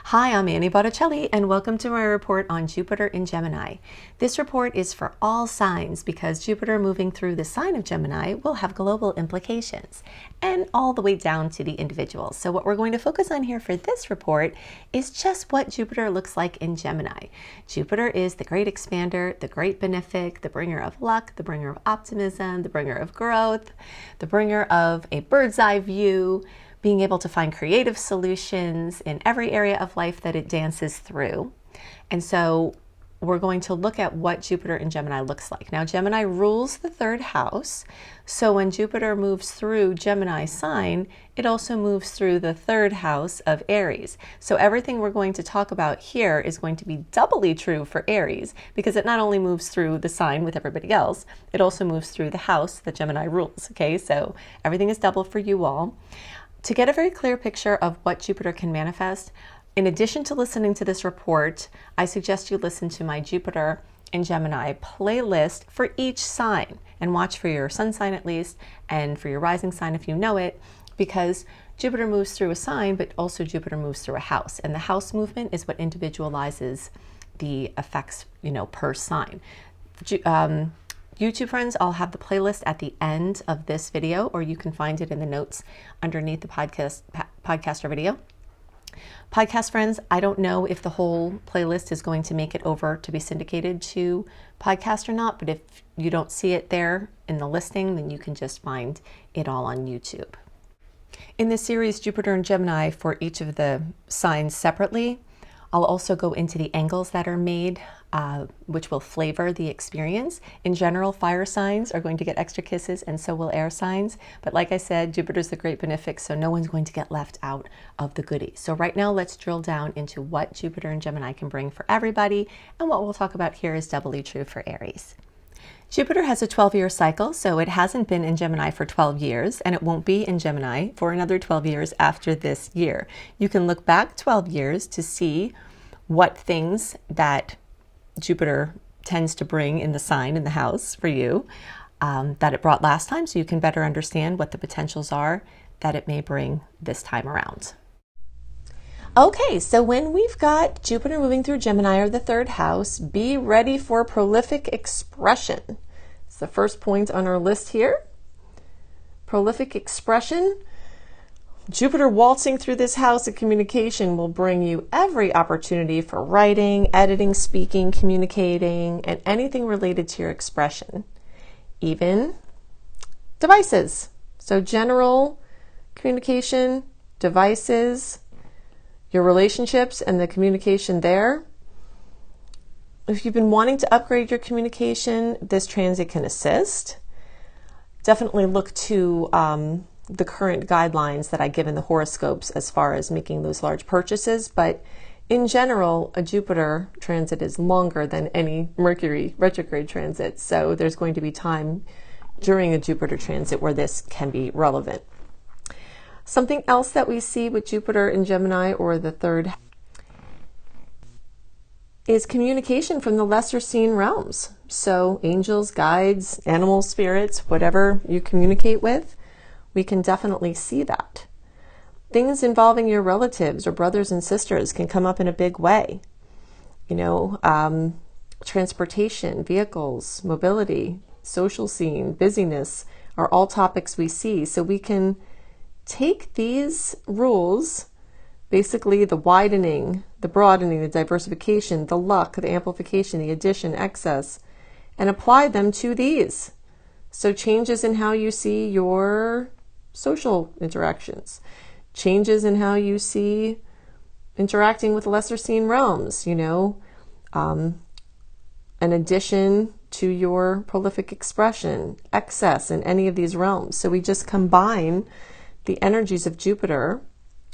Hi, I'm Annie Botticelli, and welcome to my report on Jupiter in Gemini. This report is for all signs because Jupiter moving through the sign of Gemini will have global implications and all the way down to the individual. So what we're going to focus on here for this report is just what Jupiter looks like in Gemini. Jupiter is the great expander, the great benefic, the bringer of luck, the bringer of optimism, the bringer of growth, the bringer of a bird's eye view, being able to find creative solutions in every area of life that it dances through. And so we're going to look at what Jupiter in Gemini looks like. Now, Gemini rules the third house. So when Jupiter moves through Gemini sign, it also moves through the third house of Aries. So everything we're going to talk about here is going to be doubly true for Aries because it not only moves through the sign with everybody else, it also moves through the house that Gemini rules. Okay, so everything is double for you all. To get a very clear picture of what Jupiter can manifest, in addition to listening to this report, I suggest you listen to my Jupiter in Gemini playlist for each sign and watch for your sun sign at least and for your rising sign if you know it, because Jupiter moves through a sign, but also Jupiter moves through a house. And the house movement is what individualizes the effects, per sign. YouTube friends, I'll have the playlist at the end of this video, or you can find it in the notes underneath the podcast or video. Podcast friends, I don't know if the whole playlist is going to make it over to be syndicated to podcast or not, but if you don't see it there in the listing, then you can just find it all on YouTube. In this series, Jupiter and Gemini for each of the signs separately, I'll also go into the angles that are made, which will flavor the experience. In general, fire signs are going to get extra kisses, and so will air signs. But like I said, Jupiter's the great benefic, so no one's going to get left out of the goodies. So right now, let's drill down into what Jupiter and Gemini can bring for everybody. And what we'll talk about here is doubly true for Aries. Jupiter has a 12-year cycle, so it hasn't been in Gemini for 12 years, and it won't be in Gemini for another 12 years after this year. You can look back 12 years to see what things that Jupiter tends to bring in the sign, in the house for you, that it brought last time, so you can better understand what the potentials are that it may bring this time around. Okay, so when we've got Jupiter moving through Gemini or the third house, be ready for prolific expression. It's the first point on our list here. Prolific expression. Jupiter waltzing through this house of communication will bring you every opportunity for writing, editing, speaking, communicating, and anything related to your expression. Even devices. So general communication, devices, your relationships and the communication there. If you've been wanting to upgrade your communication, this transit can assist. Definitely look to the current guidelines that I give in the horoscopes as far as making those large purchases. But in general, a Jupiter transit is longer than any Mercury retrograde transit. So there's going to be time during a Jupiter transit where this can be relevant. Something else that we see with Jupiter in Gemini or the third is communication from the lesser seen realms. So angels, guides, animal spirits, whatever you communicate with, we can definitely see that. Things involving your relatives or brothers and sisters can come up in a big way. Transportation, vehicles, mobility, social scene, busyness are all topics we see. So we can take these rules, basically the widening, the broadening, the diversification, the luck, the amplification, the addition, excess, and apply them to these. So changes in how you see your social interactions, changes in how you see interacting with lesser seen realms, an addition to your prolific expression, excess in any of these realms. So we just combine the energies of Jupiter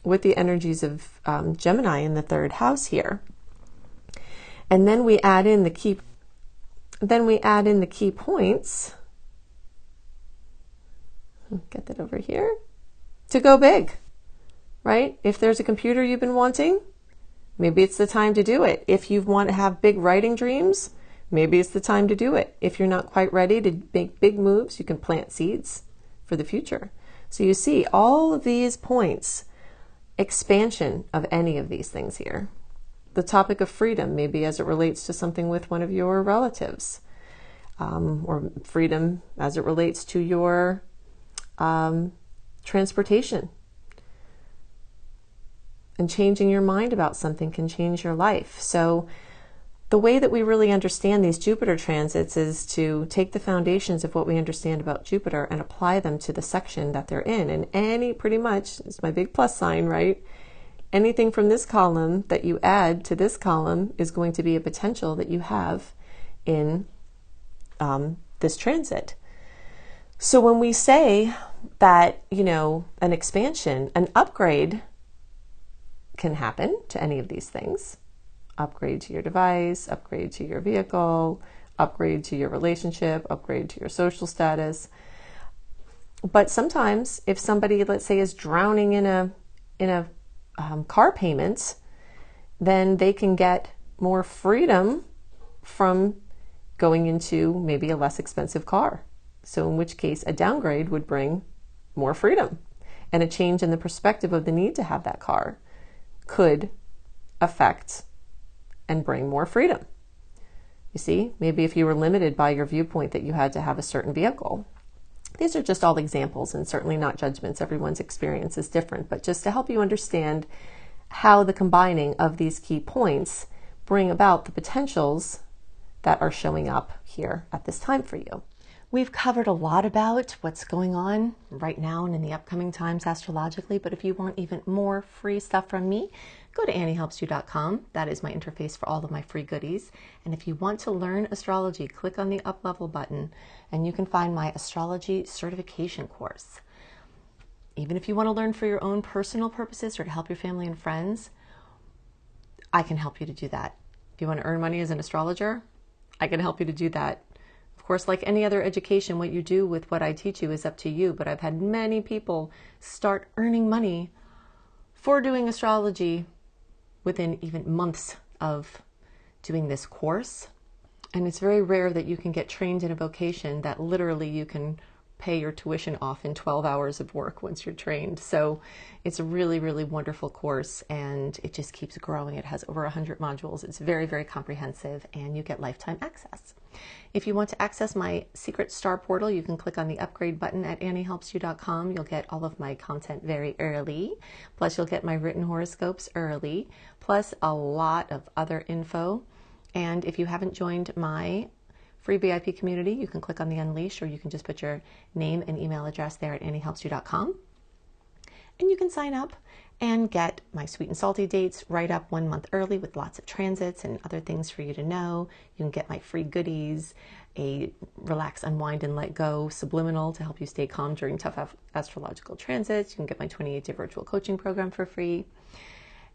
with the energies of Gemini in the third house here. And then we add in the key points. Get that over here. To go big, right? If there's a computer you've been wanting, maybe it's the time to do it. If you want to have big writing dreams, maybe it's the time to do it. If you're not quite ready to make big moves, you can plant seeds for the future. So you see all of these points expansion of any of these things here. The topic of freedom, maybe as it relates to something with one of your relatives, or freedom as it relates to your transportation. And changing your mind about something can change your life. So the way that we really understand these Jupiter transits is to take the foundations of what we understand about Jupiter and apply them to the section that they're in. And pretty much, it's my big plus sign, right? Anything from this column that you add to this column is going to be a potential that you have in this transit. So when we say that, an expansion, an upgrade can happen to any of these things, upgrade to your device, upgrade to your vehicle, upgrade to your relationship, upgrade to your social status. But sometimes if somebody, let's say, is drowning in a car payment, then they can get more freedom from going into maybe a less expensive car. So in which case a downgrade would bring more freedom, and a change in the perspective of the need to have that car could affect and bring more freedom. You see, maybe if you were limited by your viewpoint that you had to have a certain vehicle. These are just all examples and certainly not judgments. Everyone's experience is different, but just to help you understand how the combining of these key points bring about the potentials that are showing up here at this time for you. We've covered a lot about what's going on right now and in the upcoming times astrologically, but if you want even more free stuff from me, go to anniehelpsyou.com. That is my interface for all of my free goodies. And if you want to learn astrology, click on the up level button and you can find my astrology certification course. Even if you want to learn for your own personal purposes or to help your family and friends, I can help you to do that. If you want to earn money as an astrologer, I can help you to do that. Of course, like any other education, what you do with what I teach you is up to you, but I've had many people start earning money for doing astrology within even months of doing this course. And it's very rare that you can get trained in a vocation that literally you can pay your tuition off in 12 hours of work once you're trained. So it's a really, really wonderful course, and it just keeps growing. It has over 100 modules. It's very, very comprehensive, and you get lifetime access. If you want to access my secret star portal, you can click on the upgrade button at anniehelpsyou.com. You'll get all of my content very early. Plus, you'll get my written horoscopes early, plus a lot of other info. And if you haven't joined my free VIP community, you can click on the Unleash, or you can just put your name and email address there at anniehelpsyou.com. And you can sign up and get my sweet and salty dates right up 1 month early with lots of transits and other things for you to know. You can get my free goodies, a relax, unwind, and let go subliminal to help you stay calm during tough astrological transits. You can get my 28-day virtual coaching program for free.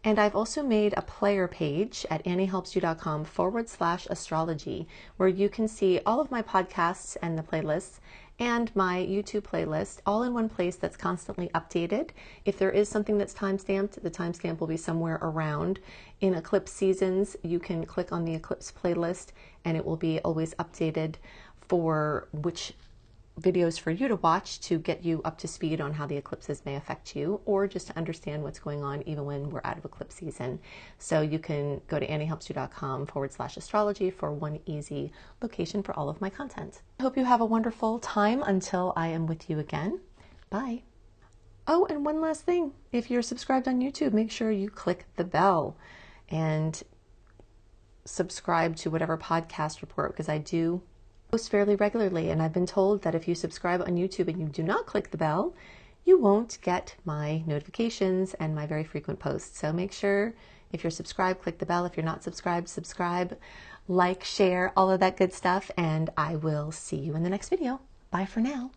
And I've also made a player page at anniehelpsyou.com/astrology, where you can see all of my podcasts and the playlists and my YouTube playlist all in one place that's constantly updated. If there is something that's time-stamped, the timestamp will be somewhere around. In eclipse seasons, you can click on the eclipse playlist and it will be always updated for which videos for you to watch to get you up to speed on how the eclipses may affect you, or just to understand what's going on even when we're out of eclipse season. So you can go to anniehelpsyou.com/astrology for one easy location for all of my content. I hope you have a wonderful time until I am with you again. Bye. Oh, and one last thing. If you're subscribed on YouTube, make sure you click the bell and subscribe to whatever podcast report, because I do post fairly regularly, and I've been told that if you subscribe on YouTube and you do not click the bell, you won't get my notifications and my very frequent posts. So make sure, if you're subscribed, click the bell. If you're not subscribed, subscribe, like, share, all of that good stuff, and I will see you in the next video. Bye for now.